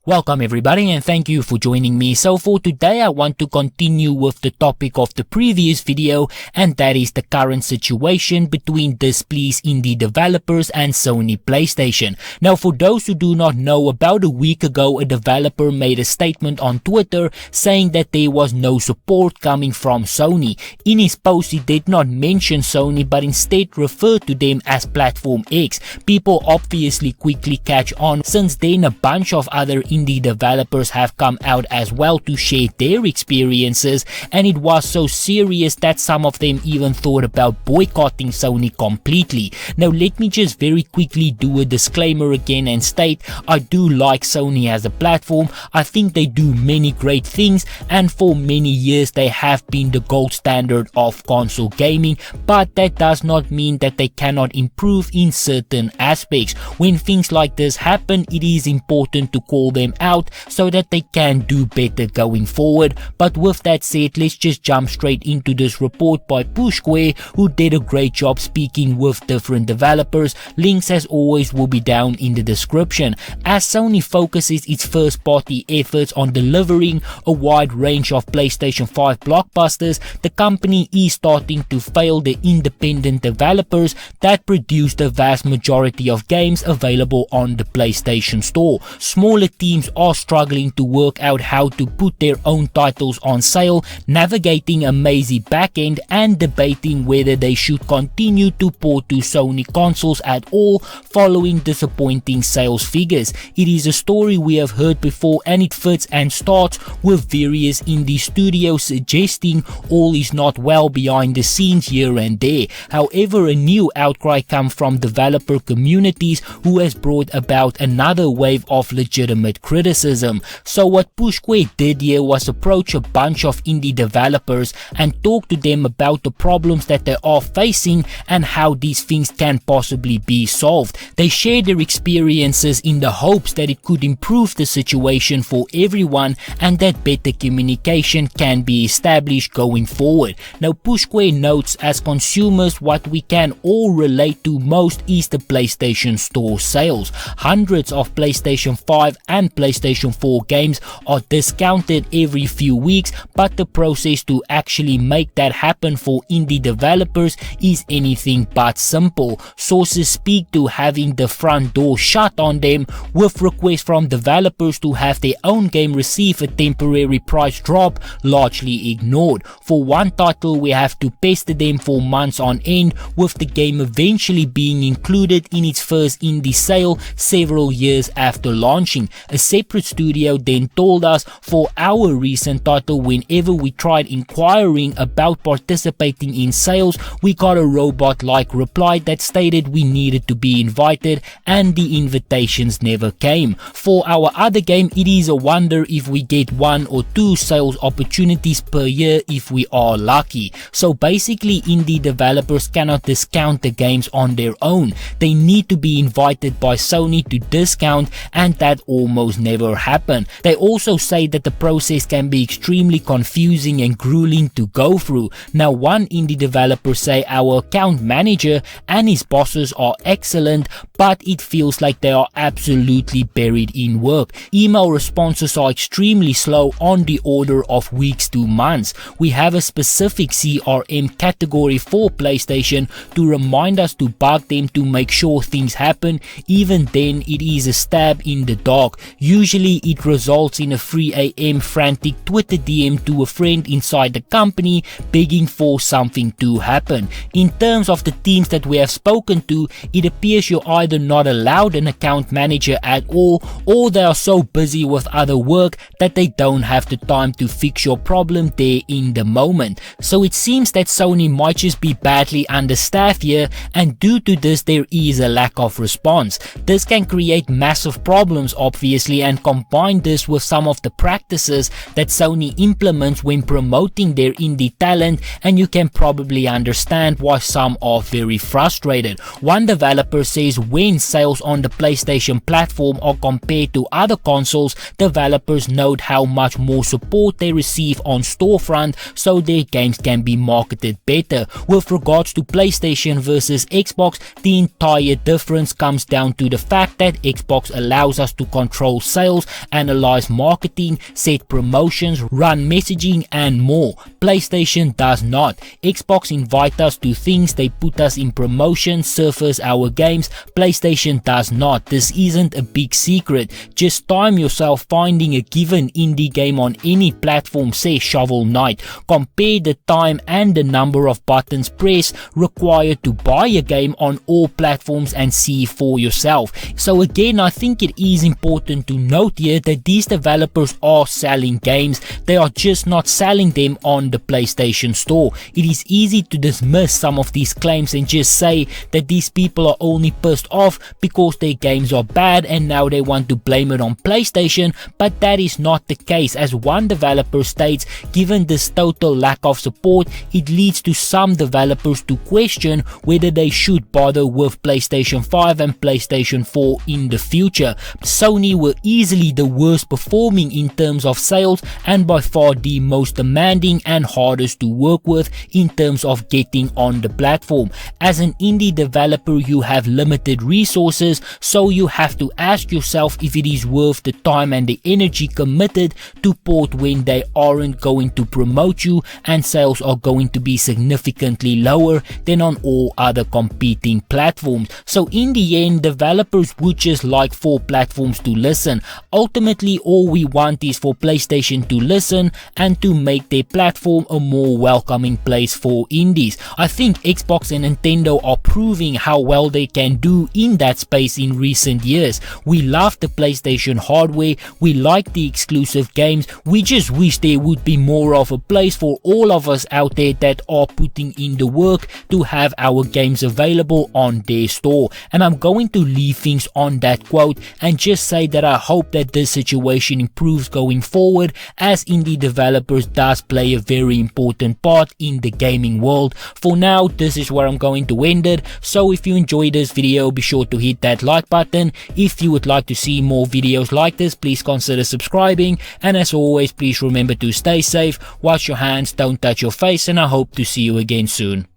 Welcome everybody and thank you for joining me. So for today I want to continue with the topic of the previous video, and that is the current situation between displeased indie developers and Sony PlayStation. Now for those who do not know, about a week ago a developer made a statement on Twitter saying that there was no support coming from Sony. In his post he did not mention Sony but instead referred to them as Platform X. People obviously quickly catch on. Since then a bunch of other indie developers have come out as well to share their experiences, and it was so serious that some of them even thought about boycotting Sony completely. Now let me just very quickly do a disclaimer again and state I do like Sony as a platform. I think they do many great things, and for many years they have been the gold standard of console gaming, but that does not mean that they cannot improve in certain aspects. When things like this happen, it is important to call them out so that they can do better going forward. But with that said, let's just jump straight into this report by Push Square, who did a great job speaking with different developers. Links as always will be down in the description. As Sony focuses its first party efforts on delivering a wide range of PlayStation 5 blockbusters, the company is starting to fail the independent developers that produce the vast majority of games available on the PlayStation Store. Smaller teams are struggling to work out how to put their own titles on sale, navigating a mazy backend and debating whether they should continue to port to Sony consoles at all following disappointing sales figures. It is a story we have heard before, and it fits and starts with various indie studios suggesting all is not well behind the scenes here and there. However, a new outcry comes from developer communities who has brought about another wave of legitimate criticism. So what Push Square did here was approach a bunch of indie developers and talk to them about the problems that they are facing and how these things can possibly be solved. They shared their experiences in the hopes that it could improve the situation for everyone and that better communication can be established going forward. Now Push Square notes, as consumers what we can all relate to most is the PlayStation Store sales. Hundreds of PlayStation 5 and PlayStation 4 games are discounted every few weeks, but the process to actually make that happen for indie developers is anything but simple. Sources speak to having the front door shut on them, with requests from developers to have their own game receive a temporary price drop largely ignored. For one title we have to pester them for months on end, with the game eventually being included in its first indie sale several years after launching. A separate studio then told us for our recent title, whenever we tried inquiring about participating in sales, we got a robot-like reply that stated we needed to be invited and the invitations never came. For our other game, it is a wonder if we get 1 or 2 sales opportunities per year if we are lucky. So basically indie developers cannot discount the games on their own. They need to be invited by Sony to discount, and that almost never happen. They also say that the process can be extremely confusing and grueling to go through. Now one indie developer say our account manager and his bosses are excellent, but it feels like they are absolutely buried in work. Email responses are extremely slow, on the order of weeks to months. We have a specific CRM category for PlayStation to remind us to bug them to make sure things happen. Even then it is a stab in the dark. Usually it results in a 3 AM frantic Twitter DM to a friend inside the company begging for something to happen. In terms of the teams that we have spoken to, it appears you're either not allowed an account manager at all, or they are so busy with other work that they don't have the time to fix your problem there in the moment. So it seems that Sony might just be badly understaffed here, and due to this there is a lack of response. This can create massive problems obviously, and combine this with some of the practices that Sony implements when promoting their indie talent, and you can probably understand why some are very frustrated. One developer says when sales on the PlayStation platform are compared to other consoles, developers note how much more support they receive on storefront, so their games can be marketed better. With regards to PlayStation versus Xbox, the entire difference comes down to the fact that Xbox allows us to control control sales, analyze marketing, set promotions, run messaging and more. PlayStation does not. Xbox invite us to things, they put us in promotion, surface our games. PlayStation does not. This isn't a big secret. Just time yourself finding a given indie game on any platform, say Shovel Knight. Compare the time and the number of buttons pressed required to buy a game on all platforms and see for yourself. So again, I think it is important to note here that these developers are selling games. They are just not selling them on the PlayStation Store. It is easy to dismiss some of these claims and just say that these people are only pissed off because their games are bad and now they want to blame it on PlayStation, but that is not the case. As one developer states, given this total lack of support, it leads to some developers to question whether they should bother with PlayStation 5 and PlayStation 4 in the future. Sony were easily the worst performing in terms of sales and by far the most demanding and hardest to work with in terms of getting on the platform. As an indie developer, you have limited resources, so you have to ask yourself if it is worth the time and the energy committed to port when they aren't going to promote you and sales are going to be significantly lower than on all other competing platforms. So in the end, developers would just like for platforms to listen. Ultimately, all we want is for PlayStation to listen and to make their platform a more welcoming place for indies. I think Xbox and Nintendo are proving how well they can do in that space in recent years. We love the PlayStation hardware, we like the exclusive games, we just wish there would be more of a place for all of us out there that are putting in the work to have our games available on their store. And I'm going to leave things on that quote and just say that I hope that this situation improves going forward, as indie developers does play a very important part in the gaming world. For now, this is where I'm going to end it. So if you enjoyed this video, be sure to hit that like button. If you would like to see more videos like this, please consider subscribing, and as always, please remember to stay safe, wash your hands, don't touch your face, and I hope to see you again soon.